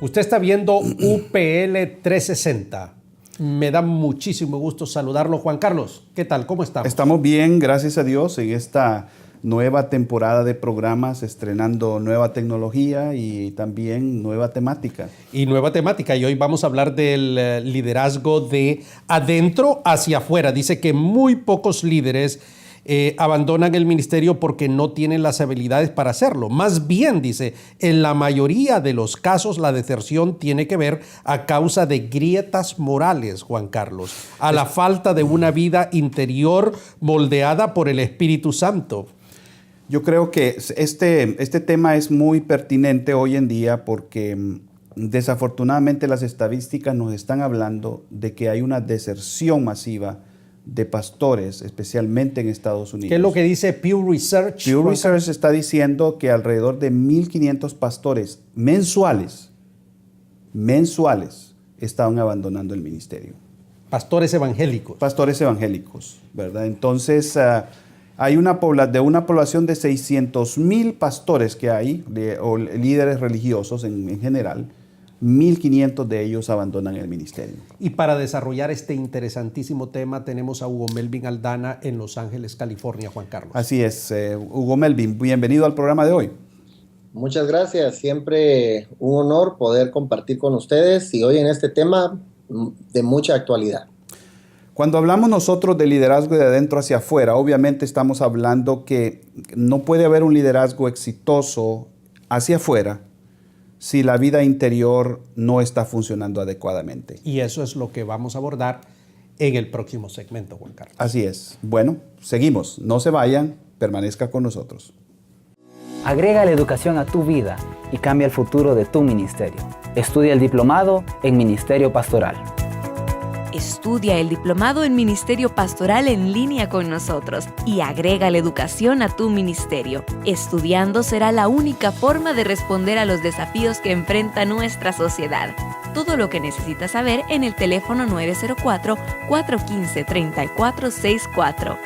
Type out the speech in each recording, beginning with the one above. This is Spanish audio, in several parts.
Usted está viendo UPL 360. Me da muchísimo gusto saludarlo. Juan Carlos, ¿qué tal? ¿Cómo estamos? Estamos bien, gracias a Dios, en esta nueva temporada de programas, estrenando nueva tecnología y también nueva temática. Y nueva temática. Y hoy vamos a hablar del liderazgo de adentro hacia afuera. Dice que muy pocos líderes abandonan el ministerio porque no tienen las habilidades para hacerlo. Más bien, dice, en la mayoría de los casos la deserción tiene que ver a causa de grietas morales, Juan Carlos, a la falta de una vida interior moldeada por el Espíritu Santo. Yo creo que este tema es muy pertinente hoy en día porque desafortunadamente las estadísticas nos están hablando de que hay una deserción masiva de pastores, especialmente en Estados Unidos. ¿Qué es lo que dice Pew Research? Pew Research está diciendo que alrededor de 1,500 pastores mensuales estaban abandonando el ministerio. Pastores evangélicos. Pastores evangélicos, ¿verdad? Entonces, hay de una población de 600,000 pastores que hay, o líderes religiosos en general, 1,500 de ellos abandonan el ministerio. Y para desarrollar este interesantísimo tema tenemos a Hugo Melvin Aldana en Los Ángeles, California, Juan Carlos. Así es, Hugo Melvin, bienvenido al programa de hoy. Muchas gracias, siempre un honor poder compartir con ustedes y hoy en este tema de mucha actualidad. Cuando hablamos nosotros de liderazgo de adentro hacia afuera, obviamente estamos hablando que no puede haber un liderazgo exitoso hacia afuera si la vida interior no está funcionando adecuadamente. Y eso es lo que vamos a abordar en el próximo segmento, Juan Carlos. Así es. Bueno, seguimos. No se vayan, permanezca con nosotros. Agrega la educación a tu vida y cambia el futuro de tu ministerio. Estudia el diplomado en Ministerio Pastoral. Estudia el diplomado en Ministerio Pastoral en línea con nosotros y agrega la educación a tu ministerio. Estudiando será la única forma de responder a los desafíos que enfrenta nuestra sociedad. Todo lo que necesitas saber en el teléfono 904-415-3464.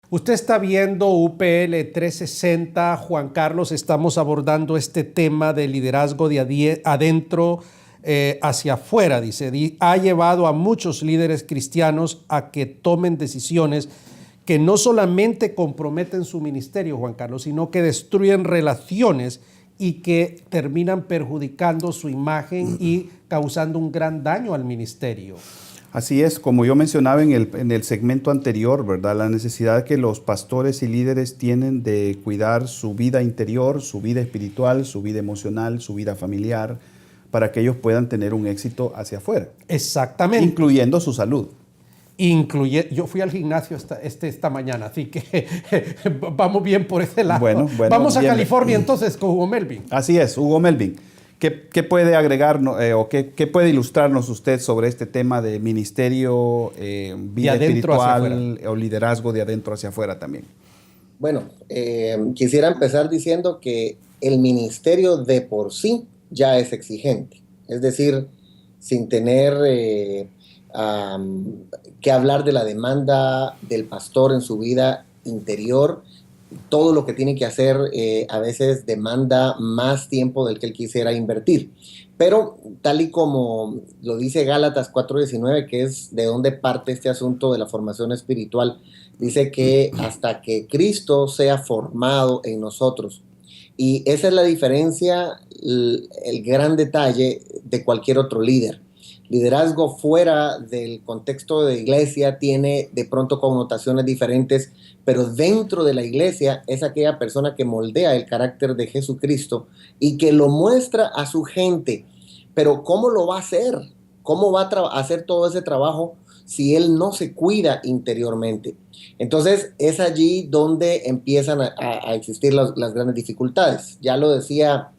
Usted está viendo UPL 360. Juan Carlos, estamos abordando este tema de liderazgo de adentro hacia afuera, dice. Ha llevado a muchos líderes cristianos a que tomen decisiones que no solamente comprometen su ministerio, Juan Carlos, sino que destruyen relaciones y que terminan perjudicando su imagen y causando un gran daño al ministerio. Así es, como yo mencionaba en el segmento anterior, ¿verdad? La necesidad que los pastores y líderes tienen de cuidar su vida interior, su vida espiritual, su vida emocional, su vida familiar, para que ellos puedan tener un éxito hacia afuera. Exactamente. Incluyendo su salud. Yo fui al gimnasio esta mañana, así que vamos bien por ese lado. Bueno, vamos a California entonces con Hugo Melvin. Así es, Hugo Melvin. ¿Qué puede agregarnos o qué puede ilustrarnos usted sobre este tema de ministerio, vida espiritual o liderazgo de adentro hacia afuera también? Bueno, quisiera empezar diciendo que el ministerio de por sí ya es exigente. Es decir, sin tener que hablar de la demanda del pastor en su vida interior, todo lo que tiene que hacer a veces demanda más tiempo del que él quisiera invertir. Pero tal y como lo dice Gálatas 4:19, que es de donde parte este asunto de la formación espiritual, dice que hasta que Cristo sea formado en nosotros. Y esa es la diferencia, el gran detalle de cualquier otro líder. Liderazgo fuera del contexto de iglesia tiene de pronto connotaciones diferentes, pero dentro de la iglesia es aquella persona que moldea el carácter de Jesucristo y que lo muestra a su gente. Pero ¿cómo lo va a hacer? ¿Cómo va a hacer todo ese trabajo si él no se cuida interiormente? Entonces es allí donde empiezan a existir las grandes dificultades. Ya lo decía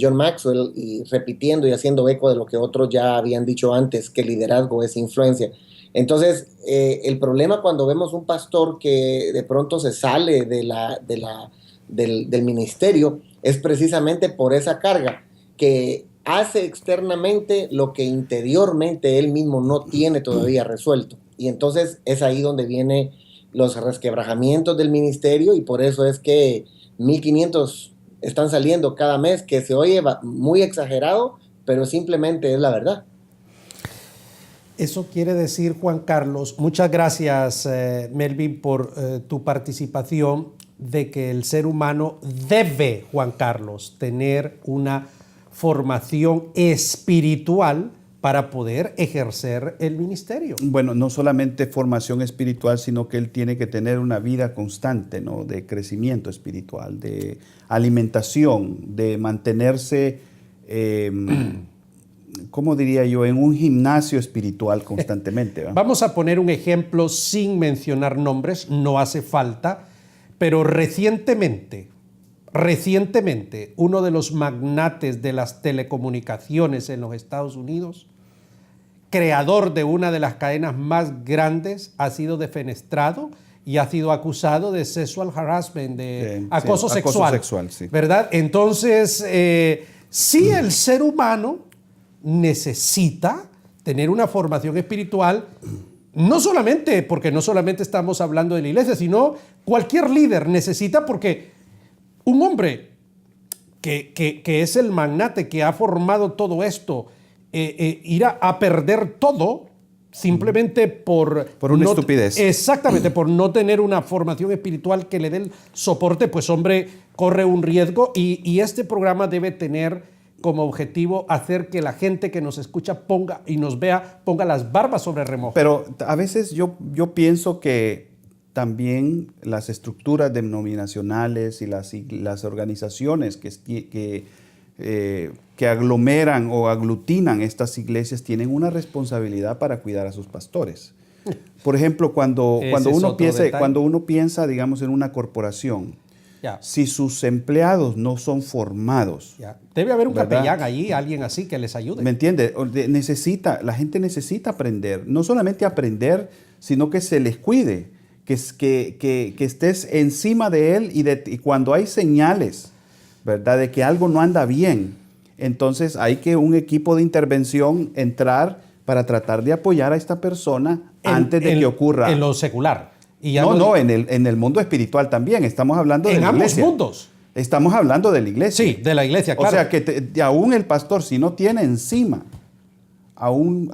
John Maxwell, y repitiendo y haciendo eco de lo que otros ya habían dicho antes, que liderazgo es influencia. Entonces, el problema cuando vemos un pastor que de pronto se sale del ministerio es precisamente por esa carga, que hace externamente lo que interiormente él mismo no tiene todavía resuelto. Y entonces es ahí donde vienen los resquebrajamientos del ministerio, y por eso es que 1,500 están saliendo cada mes, que se oye muy exagerado, pero simplemente es la verdad. Eso quiere decir, Juan Carlos, muchas gracias, Melvin, por tu participación, de que el ser humano debe, Juan Carlos, tener una formación espiritual para poder ejercer el ministerio. Bueno, no solamente formación espiritual, sino que él tiene que tener una vida constante, ¿no? De crecimiento espiritual, de alimentación, de mantenerse, ¿cómo diría yo?, en un gimnasio espiritual constantemente, ¿verdad? Vamos a poner un ejemplo sin mencionar nombres, no hace falta, pero recientemente, uno de los magnates de las telecomunicaciones en los Estados Unidos, creador de una de las cadenas más grandes, ha sido defenestrado y ha sido acusado de sexual harassment, de acoso sexual, sí. ¿Verdad? Entonces, sí, el ser humano necesita tener una formación espiritual, no solamente, porque no solamente estamos hablando de la iglesia, sino cualquier líder necesita, porque un hombre que es el magnate que ha formado todo esto, irá a perder todo simplemente por una estupidez. Exactamente, por no tener una formación espiritual que le dé el soporte, pues hombre, corre un riesgo y este programa debe tener como objetivo hacer que la gente que nos escucha ponga y nos vea, ponga las barbas sobre remojo. Pero a veces yo pienso que también las estructuras denominacionales y las organizaciones que aglomeran o aglutinan estas iglesias tienen una responsabilidad para cuidar a sus pastores. Por ejemplo, cuando uno piensa, digamos, en una corporación, si sus empleados no son formados, debe haber un ¿verdad? capellán allí, alguien así que les ayude. ¿Me entiende? La gente necesita aprender, no solamente aprender, sino que se les cuide, que estés encima de él y cuando hay señales, ¿verdad?, de que algo no anda bien, entonces hay que un equipo de intervención entrar para tratar de apoyar a esta persona antes de que ocurra. En lo secular. Y ya en el mundo espiritual también. Estamos hablando de la iglesia. En ambos mundos. Estamos hablando de la iglesia. Sí, de la iglesia, claro. O sea, que aún el pastor, si no tiene encima a un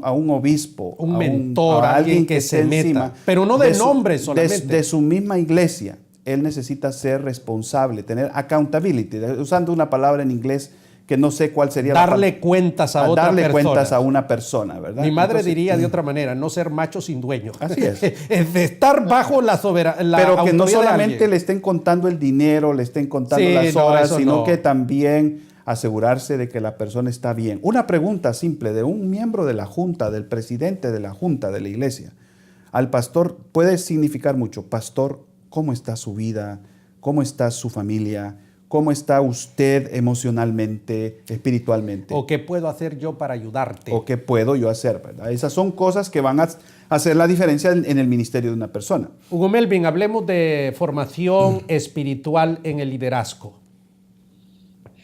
obispo, un mentor, a alguien que se meta, encima, pero no de nombre solamente. De su misma iglesia, él necesita ser responsable, tener accountability, usando una palabra en inglés que no sé cuál sería darle cuentas a otra persona. Darle cuentas a una persona, ¿verdad? Mi madre diría de otra manera, no ser macho sin dueño. Así es. Es de estar bajo la soberanía. Pero que no solamente le estén contando el dinero, le estén contando las horas, sino que también asegurarse de que la persona está bien. Una pregunta simple de un miembro de la junta, del presidente de la junta de la iglesia, al pastor puede significar mucho. Pastor, ¿cómo está su vida? ¿Cómo está su familia? ¿Cómo está usted emocionalmente, espiritualmente? ¿O qué puedo hacer yo para ayudarte? ¿O qué puedo yo hacer? ¿Verdad? Esas son cosas que van a hacer la diferencia en el ministerio de una persona. Hugo Melvin, hablemos de formación espiritual en el liderazgo.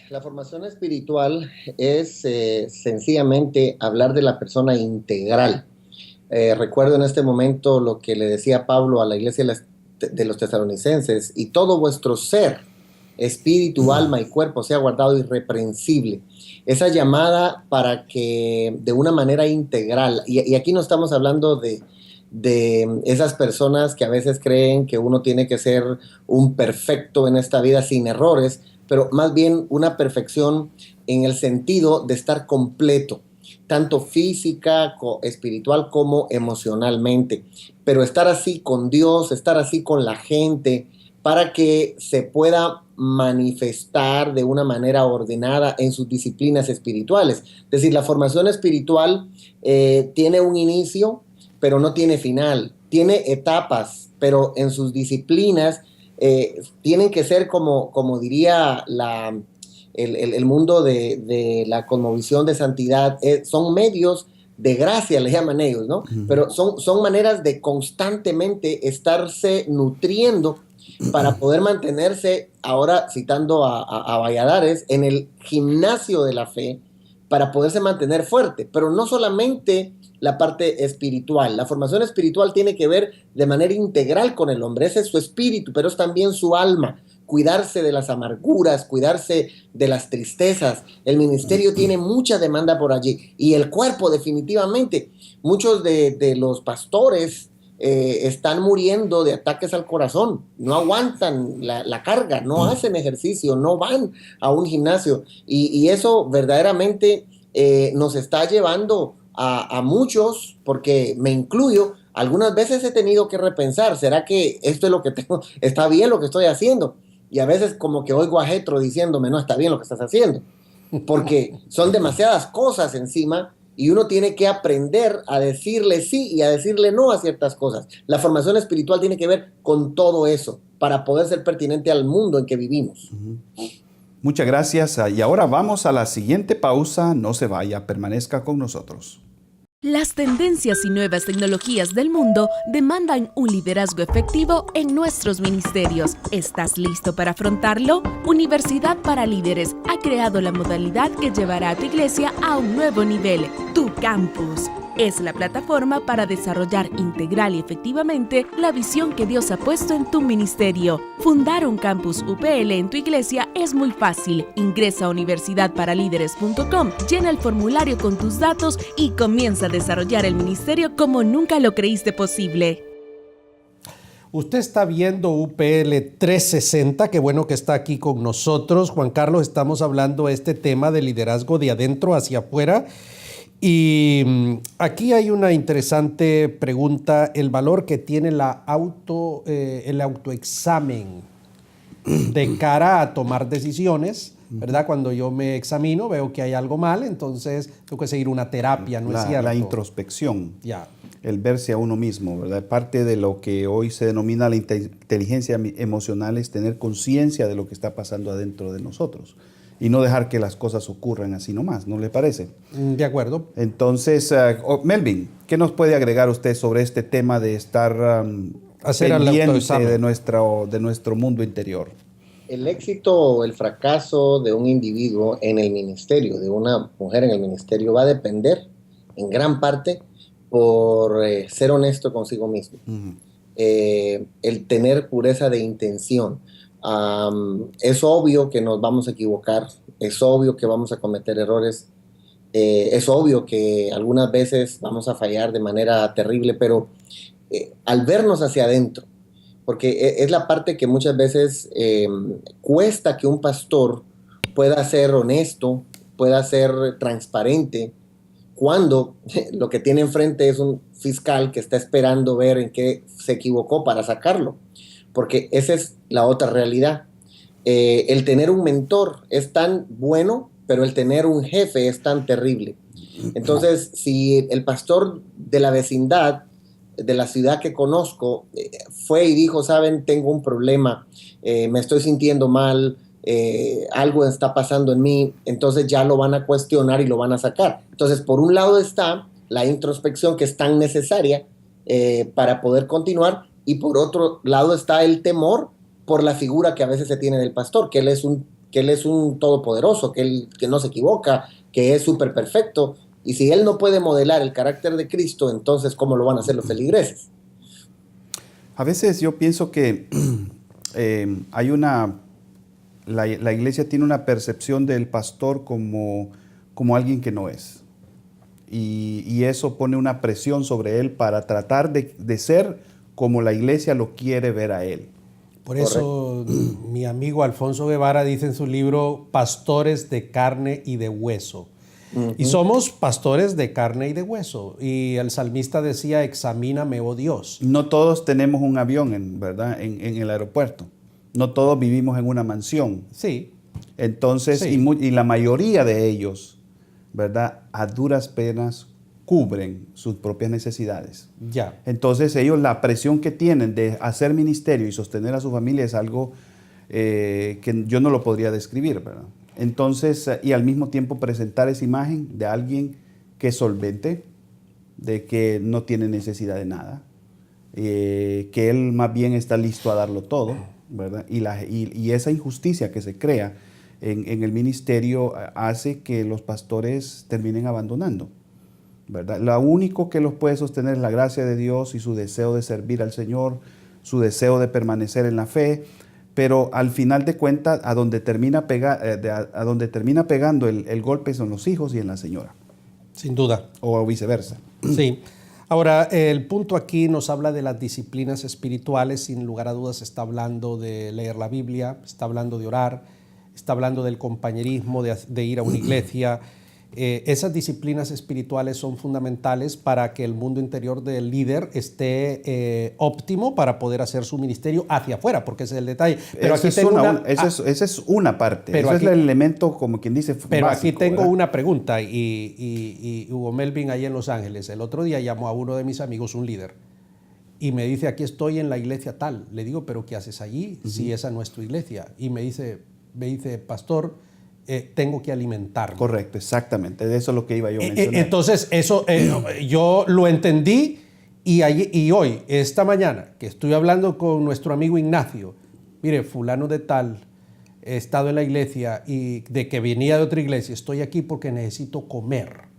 La formación espiritual es sencillamente hablar de la persona integral. Recuerdo en este momento lo que le decía Pablo a la iglesia de los tesalonicenses: y todo vuestro ser, espíritu, alma y cuerpo sea guardado irreprensible. Esa llamada para que de una manera integral, y aquí no estamos hablando de esas personas que a veces creen que uno tiene que ser un perfecto en esta vida sin errores, pero más bien una perfección en el sentido de estar completo, tanto física, espiritual como emocionalmente, pero estar así con Dios, estar así con la gente, para que se pueda manifestar de una manera ordenada en sus disciplinas espirituales. Es decir, la formación espiritual tiene un inicio, pero no tiene final. Tiene etapas, pero en sus disciplinas tienen que ser como diría el mundo de la cosmovisión de santidad, son medios de gracia, le llaman ellos, ¿no? Pero son maneras de constantemente estarse nutriendo para poder mantenerse, ahora citando a Valladares, en el gimnasio de la fe, para poderse mantener fuerte. Pero no solamente la parte espiritual. La formación espiritual tiene que ver de manera integral con el hombre. Ese es su espíritu, pero es también su alma. cuidarse de las amarguras, cuidarse de las tristezas. El ministerio tiene mucha demanda por allí. Y el cuerpo, definitivamente. Muchos de los pastores están muriendo de ataques al corazón. No aguantan la carga, no hacen ejercicio, no van a un gimnasio. Y eso verdaderamente nos está llevando a muchos, porque me incluyo, algunas veces he tenido que repensar, ¿será que esto es lo que tengo? ¿Está bien lo que estoy haciendo? Y a veces como que oigo a Jetro diciéndome, no, está bien lo que estás haciendo, porque son demasiadas cosas encima y uno tiene que aprender a decirle sí y a decirle no a ciertas cosas. La formación espiritual tiene que ver con todo eso para poder ser pertinente al mundo en que vivimos. Muchas gracias. Y ahora vamos a la siguiente pausa. No se vaya, permanezca con nosotros. Las tendencias y nuevas tecnologías del mundo demandan un liderazgo efectivo en nuestros ministerios. ¿Estás listo para afrontarlo? Universidad para Líderes ha creado la modalidad que llevará a tu iglesia a un nuevo nivel, Tu Campus. Es la plataforma para desarrollar integral y efectivamente la visión que Dios ha puesto en tu ministerio. Fundar un campus UPL en tu iglesia es muy fácil. Ingresa a universidadparalíderes.com, llena el formulario con tus datos y comienza a desarrollar el ministerio como nunca lo creíste posible. Usted está viendo UPL 360, qué bueno que está aquí con nosotros. Juan Carlos, estamos hablando de este tema de liderazgo de adentro hacia afuera. Y aquí hay una interesante pregunta, el valor que tiene el autoexamen de cara a tomar decisiones, ¿verdad? Cuando yo me examino, veo que hay algo mal, entonces tengo que seguir una terapia, ¿no es cierto? La introspección, ya. El verse a uno mismo, ¿verdad? Parte de lo que hoy se denomina la inteligencia emocional es tener conciencia de lo que está pasando adentro de nosotros. Y no dejar que las cosas ocurran así nomás, ¿no le parece? De acuerdo. Entonces, Melvin, ¿qué nos puede agregar usted sobre este tema de estar pendiente de nuestro mundo interior? El éxito o el fracaso de un individuo en el ministerio, de una mujer en el ministerio, va a depender en gran parte por ser honesto consigo mismo. Uh-huh. El tener pureza de intención. Es obvio que nos vamos a equivocar, es obvio que vamos a cometer errores, es obvio que algunas veces vamos a fallar de manera terrible, pero al vernos hacia adentro, porque es la parte que muchas veces cuesta que un pastor pueda ser honesto, pueda ser transparente, cuando lo que tiene enfrente es un fiscal que está esperando ver en qué se equivocó para sacarlo. Porque esa es la otra realidad. El tener un mentor es tan bueno, pero el tener un jefe es tan terrible. Entonces, si el pastor de la vecindad, de la ciudad que conozco, fue y dijo, saben, tengo un problema, me estoy sintiendo mal, algo está pasando en mí, entonces ya lo van a cuestionar y lo van a sacar. Entonces, por un lado está la introspección que es tan necesaria para poder continuar, y por otro lado está el temor por la figura que a veces se tiene del pastor, que él es un todopoderoso, que no se equivoca, que es súper perfecto. Y si él no puede modelar el carácter de Cristo, entonces ¿cómo lo van a hacer los feligreses? A veces yo pienso que la iglesia tiene una percepción del pastor como alguien que no es. Y eso pone una presión sobre él para tratar de ser como la iglesia lo quiere ver a él. Por eso mi amigo Alfonso Guevara dice en su libro Pastores de carne y de hueso. Uh-huh. Y somos pastores de carne y de hueso. Y el salmista decía, examíname, oh Dios. No todos tenemos un avión, ¿verdad? En el aeropuerto. No todos vivimos en una mansión. Sí. Entonces, sí. Y la mayoría de ellos, ¿verdad? A duras penas cubren sus propias necesidades. Ya. Entonces ellos la presión que tienen de hacer ministerio y sostener a su familia es algo que yo no lo podría describir, ¿verdad? Entonces, y al mismo tiempo presentar esa imagen de alguien que es solvente, de que no tiene necesidad de nada, que él más bien está listo a darlo todo, ¿verdad? Y esa injusticia que se crea en el ministerio hace que los pastores terminen abandonando, ¿verdad? Lo único que los puede sostener es la gracia de Dios y su deseo de servir al Señor, su deseo de permanecer en la fe, pero al final de cuentas, a donde termina pegando el golpe son los hijos y en la señora. Sin duda. O viceversa. Sí. Ahora, el punto aquí nos habla de las disciplinas espirituales. Sin lugar a dudas está hablando de leer la Biblia, está hablando de orar, está hablando del compañerismo, de ir a una iglesia. Esas disciplinas espirituales son fundamentales para que el mundo interior del líder esté óptimo para poder hacer su ministerio hacia afuera, porque ese es el detalle. Pero esa es una parte, pero ese es el elemento, como quien dice, pero básico, aquí tengo ¿verdad? una pregunta, y Hugo Melvin ahí en Los Ángeles, el otro día llamó a uno de mis amigos, un líder, y me dice, aquí estoy en la iglesia tal. Le digo, ¿pero qué haces allí si esa no es tu iglesia? Y me dice, pastor, tengo que alimentarme. Correcto, exactamente. De eso es lo que iba yo a mencionar. Entonces, eso yo lo entendí y hoy, esta mañana, que estoy hablando con nuestro amigo Ignacio, mire, fulano de tal, he estado en la iglesia y de que venía de otra iglesia, estoy aquí porque necesito comer.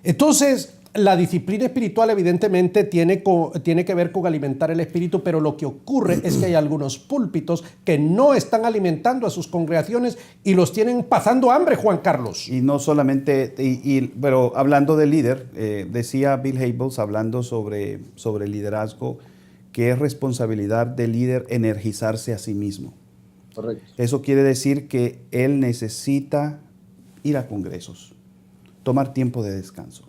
Entonces, la disciplina espiritual evidentemente tiene que ver con alimentar el espíritu, pero lo que ocurre es que hay algunos púlpitos que no están alimentando a sus congregaciones y los tienen pasando hambre, Juan Carlos. Y no solamente, pero hablando de líder, decía Bill Hybels, hablando sobre liderazgo, que es responsabilidad del líder energizarse a sí mismo. Correcto. Eso quiere decir que él necesita ir a congresos, tomar tiempo de descanso,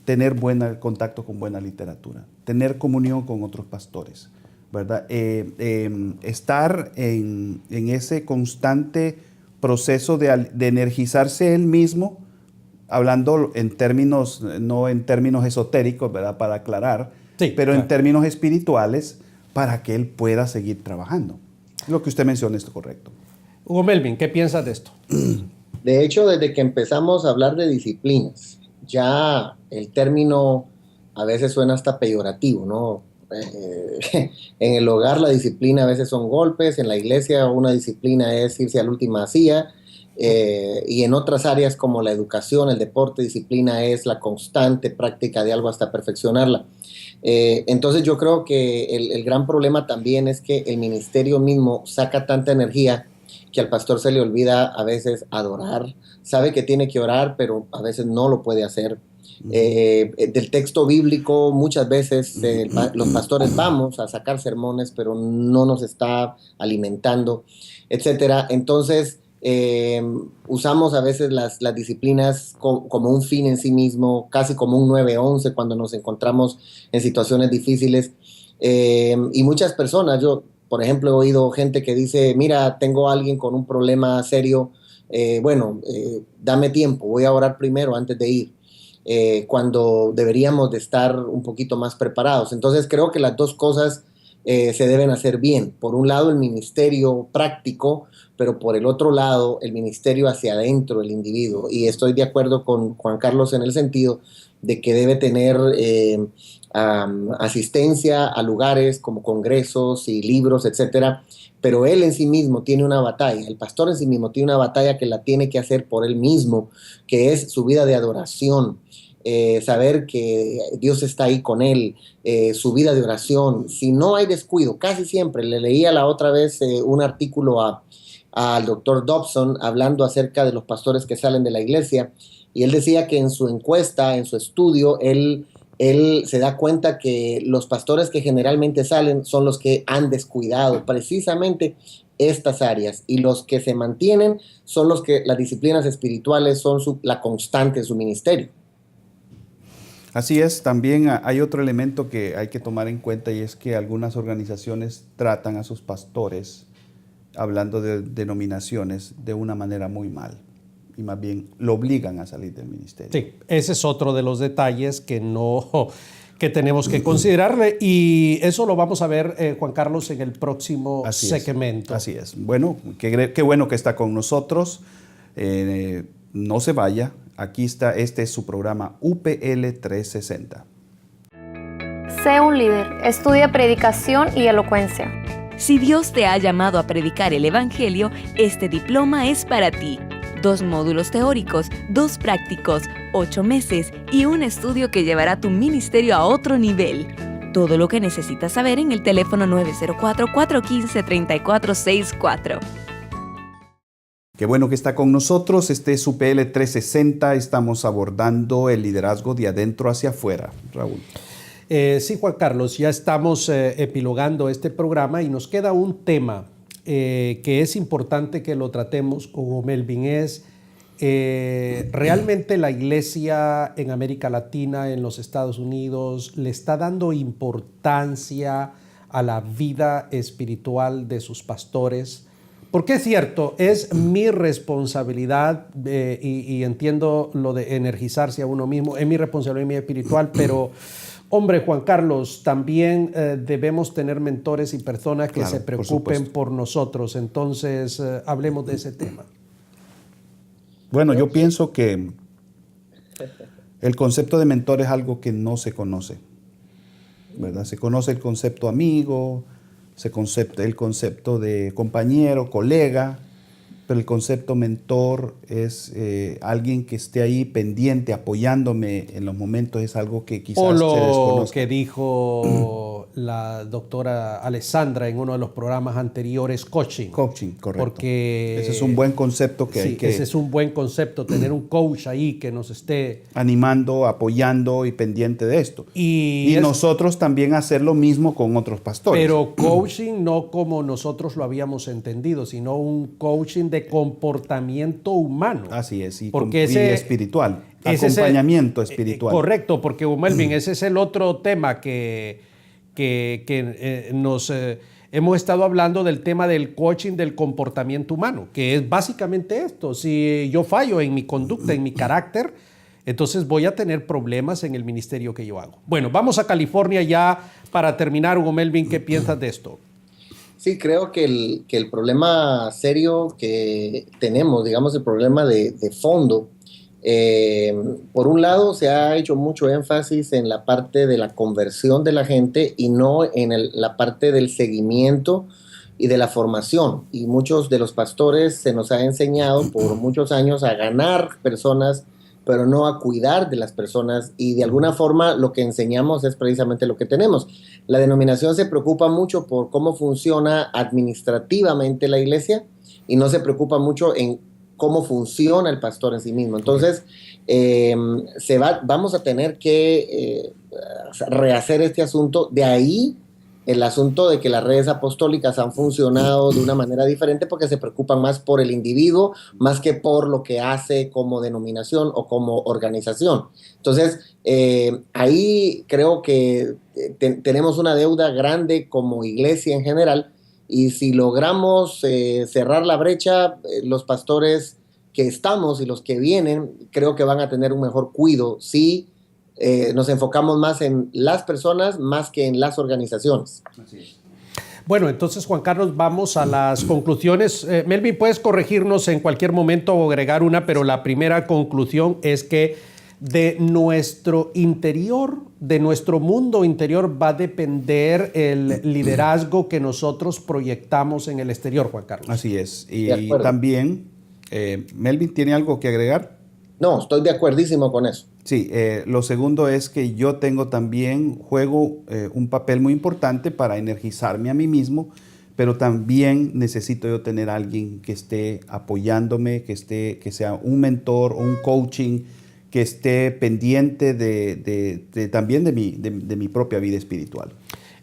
tener contacto con buena literatura, tener comunión con otros pastores, ¿verdad? Estar en ese constante proceso de energizarse él mismo, hablando en términos, no en términos esotéricos, ¿verdad? Para aclarar, sí, pero claro, en términos espirituales, para que él pueda seguir trabajando. Lo que usted menciona es correcto. Hugo Melvin, ¿qué piensas de esto? De hecho, desde que empezamos a hablar de disciplinas, ya el término a veces suena hasta peyorativo, ¿no? En el hogar la disciplina a veces son golpes, en la iglesia una disciplina es irse a la última silla, y en otras áreas como la educación, el deporte, disciplina es la constante práctica de algo hasta perfeccionarla. Entonces yo creo que el gran problema también es que el ministerio mismo saca tanta energía que al pastor se le olvida a veces adorar, sabe que tiene que orar, pero a veces no lo puede hacer. Del texto bíblico muchas veces los pastores vamos a sacar sermones, pero no nos está alimentando, etcétera. Entonces usamos a veces las disciplinas como un fin en sí mismo, casi como un 911 cuando nos encontramos en situaciones difíciles, y muchas personas, yo por ejemplo he oído gente que dice, mira, tengo a alguien con un problema serio, dame tiempo, voy a orar primero antes de ir, cuando deberíamos de estar un poquito más preparados. Entonces creo que las dos cosas se deben hacer bien. Por un lado el ministerio práctico, pero por el otro lado el ministerio hacia adentro del individuo. Y estoy de acuerdo con Juan Carlos en el sentido de que debe tener asistencia a lugares como congresos y libros, etcétera, pero él en sí mismo tiene una batalla, el pastor en sí mismo tiene una batalla que la tiene que hacer por él mismo, que es su vida de adoración, saber que Dios está ahí con él, su vida de oración. Si no hay descuido, casi siempre, le leía la otra vez un artículo al doctor Dobson hablando acerca de los pastores que salen de la iglesia, y él decía que en su encuesta, en su estudio, él se da cuenta que los pastores que generalmente salen son los que han descuidado precisamente estas áreas, y los que se mantienen son los que las disciplinas espirituales son la constante en su ministerio. Así es, también hay otro elemento que hay que tomar en cuenta, y es que algunas organizaciones tratan a sus pastores, hablando de denominaciones, de una manera muy mal, y más bien lo obligan a salir del ministerio. Sí, ese es otro de los detalles que tenemos que considerarle, y eso lo vamos a ver, Juan Carlos, en el próximo segmento. Así es. Bueno, qué bueno que está con nosotros. No se vaya. Aquí está, este es su programa UPL 360. Sé un líder, estudia predicación y elocuencia. Si Dios te ha llamado a predicar el Evangelio, este diploma es para ti. 2 módulos teóricos, 2 prácticos, 8 meses y un estudio que llevará tu ministerio a otro nivel. Todo lo que necesitas saber en el teléfono 904-415-3464. Qué bueno que está con nosotros. Este es UPL 360. Estamos abordando el liderazgo de adentro hacia afuera. Raúl. Sí, Juan Carlos, ya estamos epilogando este programa y nos queda un tema que es importante que lo tratemos con Melvin. Es realmente la iglesia en América Latina, en los Estados Unidos, le está dando importancia a la vida espiritual de sus pastores. Porque es cierto, es mi responsabilidad y entiendo lo de energizarse a uno mismo, es mi responsabilidad espiritual, pero hombre, Juan Carlos, también debemos tener mentores y personas que se preocupen por nosotros. Entonces, hablemos de ese tema. Bueno, yo pienso que el concepto de mentor es algo que no se conoce, ¿verdad? Se conoce el concepto amigo, el concepto de compañero, colega, pero el concepto mentor es alguien que esté ahí pendiente, apoyándome en los momentos, es algo que quizás se desconozca. O que dijo la doctora Alessandra en uno de los programas anteriores, coaching. Coaching, correcto. Porque ese es un buen concepto que hay que... ese es un buen concepto, tener un coach ahí que nos esté... animando, apoyando y pendiente de esto. Y nosotros también hacer lo mismo con otros pastores. Pero coaching no como nosotros lo habíamos entendido, sino un coaching de comportamiento humano. Así es, y espiritual. Acompañamiento espiritual. Correcto, porque Melvin, ese es el otro tema que nos hemos estado hablando del tema del coaching del comportamiento humano, que es básicamente esto. Si yo fallo en mi conducta, en mi carácter, entonces voy a tener problemas en el ministerio que yo hago. Bueno, vamos a California ya para terminar. Hugo Melvin, ¿qué piensas de esto? Sí, creo que el problema serio que tenemos, digamos el problema de fondo, por un lado se ha hecho mucho énfasis en la parte de la conversión de la gente y no en la parte del seguimiento y de la formación. Y muchos de los pastores se nos ha enseñado por muchos años a ganar personas, pero no a cuidar de las personas, y de alguna forma lo que enseñamos es precisamente lo que tenemos. La denominación se preocupa mucho por cómo funciona administrativamente la iglesia y no se preocupa mucho en cómo funciona el pastor en sí mismo. Entonces, vamos a tener que rehacer este asunto. De ahí el asunto de que las redes apostólicas han funcionado de una manera diferente porque se preocupan más por el individuo, más que por lo que hace como denominación o como organización. Entonces, ahí creo que tenemos una deuda grande como iglesia en general, y si logramos cerrar la brecha, los pastores que estamos y los que vienen, creo que van a tener un mejor cuidado si nos enfocamos más en las personas más que en las organizaciones. Así es. Bueno, entonces, Juan Carlos, vamos a las conclusiones. Melvin, puedes corregirnos en cualquier momento o agregar una, pero la primera conclusión es que de nuestro interior, de nuestro mundo interior, va a depender el liderazgo que nosotros proyectamos en el exterior, Juan Carlos. Así es. Y también, Melvin, ¿tiene algo que agregar? No, estoy de acuerdísimo con eso. Sí, lo segundo es que yo juego un papel muy importante para energizarme a mí mismo, pero también necesito yo tener a alguien que esté apoyándome, que sea un mentor o un coaching, que esté pendiente también de mi propia vida espiritual.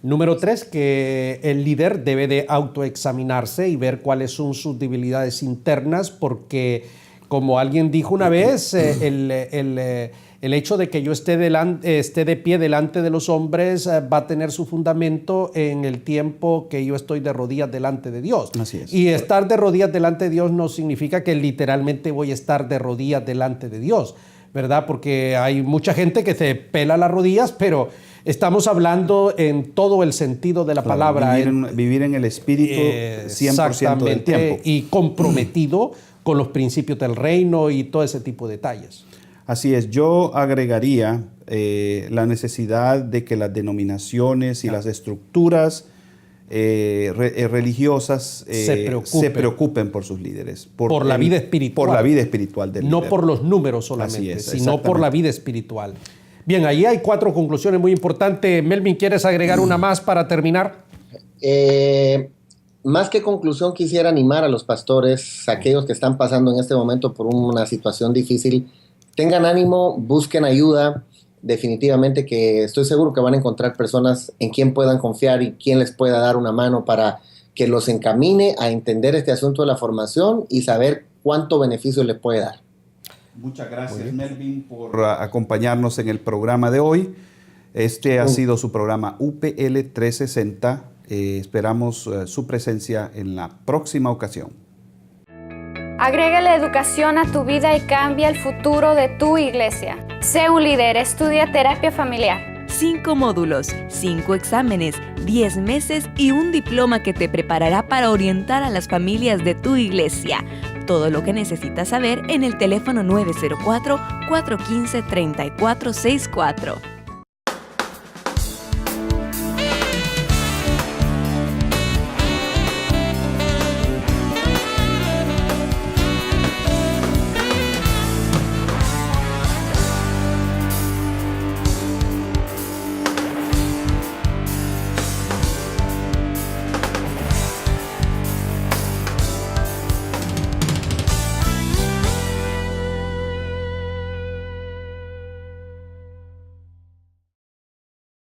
Número 3, que el líder debe de autoexaminarse y ver cuáles son sus debilidades internas, porque como alguien dijo una vez, el hecho de que yo esté de pie delante de los hombres va a tener su fundamento en el tiempo que yo estoy de rodillas delante de Dios. Así es. Y estar de rodillas delante de Dios no significa que literalmente voy a estar de rodillas delante de Dios, ¿verdad? Porque hay mucha gente que se pela las rodillas, pero estamos hablando en todo el sentido de la palabra. Vivir en el Espíritu 100% del tiempo. Y comprometido con los principios del reino y todo ese tipo de detalles. Así es, yo agregaría la necesidad de que las denominaciones y las estructuras religiosas se preocupen por sus líderes. Por la vida espiritual. Por la vida espiritual del líder. No por los números solamente, sino por la vida espiritual. Bien, ahí hay 4 conclusiones muy importantes. Melvin, ¿quieres agregar una más para terminar? Más que conclusión, quisiera animar a los pastores, aquellos que están pasando en este momento por una situación difícil, tengan ánimo, busquen ayuda. Definitivamente que estoy seguro que van a encontrar personas en quien puedan confiar y quien les pueda dar una mano para que los encamine a entender este asunto de la formación y saber cuánto beneficio les puede dar. Muchas gracias, Melvin, por acompañarnos en el programa de hoy. Este ha sido su programa UPL 360. Esperamos su presencia en la próxima ocasión. Agrega la educación a tu vida y cambia el futuro de tu iglesia. Sé un líder, estudia terapia familiar. 5 módulos, 5 exámenes, 10 meses y un diploma que te preparará para orientar a las familias de tu iglesia. Todo lo que necesitas saber en el teléfono 904-415-3464.